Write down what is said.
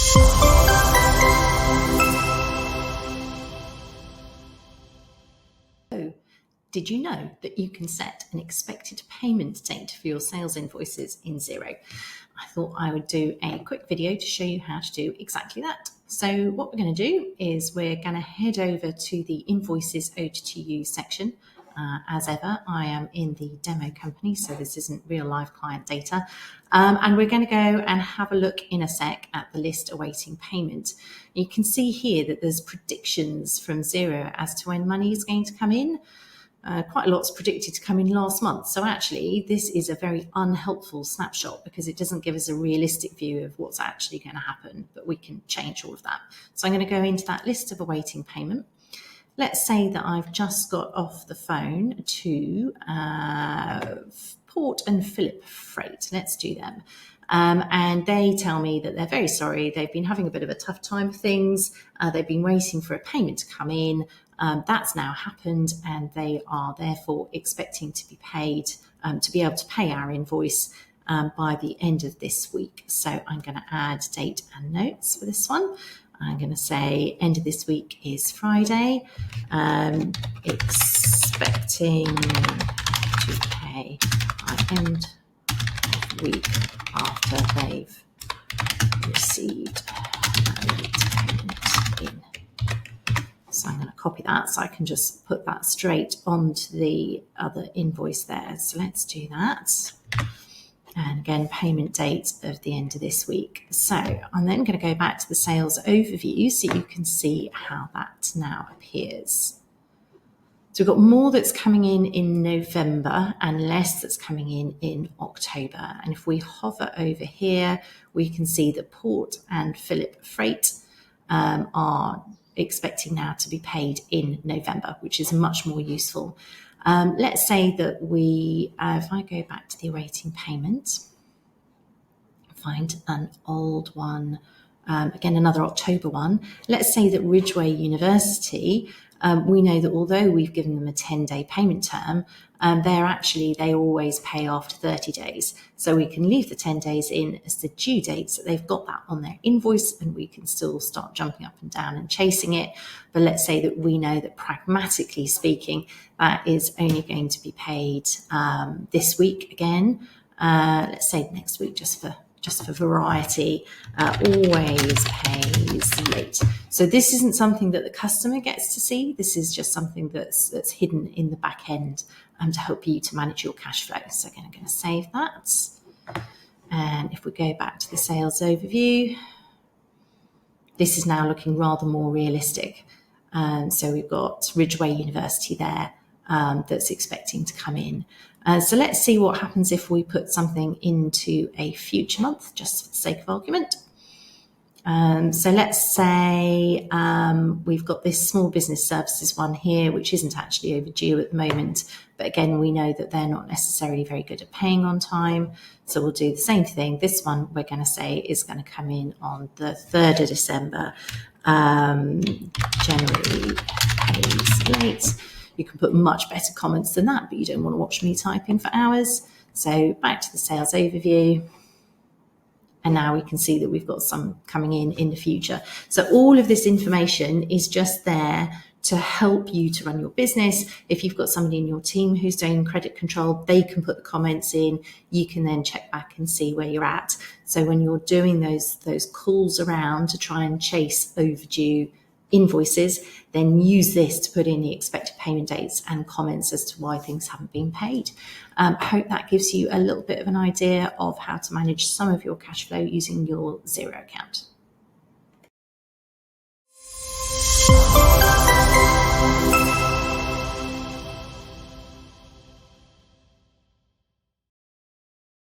So, did you know that you can set an expected payment date for your sales invoices in Xero? I thought I would do a quick video to show you how to do exactly that. So what we're going to do is we're going to head over to the invoices owed to you section. As ever, I am in the demo company, so this isn't real live client data. And we're going to go and have a look in a sec at the list awaiting payment. You can see here that there's predictions from Xero as to when money is going to come in. Quite a lot's predicted to come in last month. So actually, this is a very unhelpful snapshot because it doesn't give us a realistic view of what's actually going to happen, but we can change all of that. So I'm going to go into that list of awaiting payment. Let's say that I've just got off the phone to Port and Phillip Freight. Let's do them. And they tell me that they're very sorry. They've been having a bit of a tough time of things. They've been waiting for a payment to come in. That's now happened, and they are therefore expecting to be paid, to be able to pay our invoice by the end of this week. So I'm going to add date and notes for this one. I'm going to say end of this week is Friday. Expecting to pay by end of week after they've received payment in. So I'm going to copy that so I can just put that straight onto the other invoice there. So let's do that. And again, payment date of the end of this week. So I'm then going to go back to the sales overview so you can see how that now appears. So we've got more that's coming in November and less that's coming in October. And if we hover over here, we can see that Port and Phillip Freight are expecting now to be paid in November, which is much more useful. Let's say that we, if I go back to the awaiting payment, find an old one, again, another October one. Let's say that Ridgeway University, we know that although we've given them a 10-day payment term, they always pay after 30 days. So we can leave the 10 days in as the due dates, that they've got that on their invoice, and we can still start jumping up and down and chasing it. But let's say that we know that pragmatically speaking, that is only going to be paid this week again. Let's say next week, just for variety, always pays late. So this isn't something that the customer gets to see. This is just something that's hidden in the back end to help you to manage your cash flow. So again, I'm going to save that. And if we go back to the sales overview, this is now looking rather more realistic. So we've got Ridgeway University there that's expecting to come in. So let's see what happens if we put something into a future month, just for the sake of argument. So let's say we've got this small business services one here, which isn't actually overdue at the moment. But again, we know that they're not necessarily very good at paying on time. So we'll do the same thing. This one we're going to say is going to come in on the 3rd of December. Generally pays late. You can put much better comments than that, but you don't want to watch me typing for hours. So back to the sales overview. And now we can see that we've got some coming in the future. So all of this information is just there to help you to run your business. If you've got somebody in your team who's doing credit control, they can put the comments in. You can then check back and see where you're at. So when you're doing those calls around to try and chase overdue invoices, then use this to put in the expected payment dates and comments as to why things haven't been paid. I hope that gives you a little bit of an idea of how to manage some of your cash flow using your Xero account.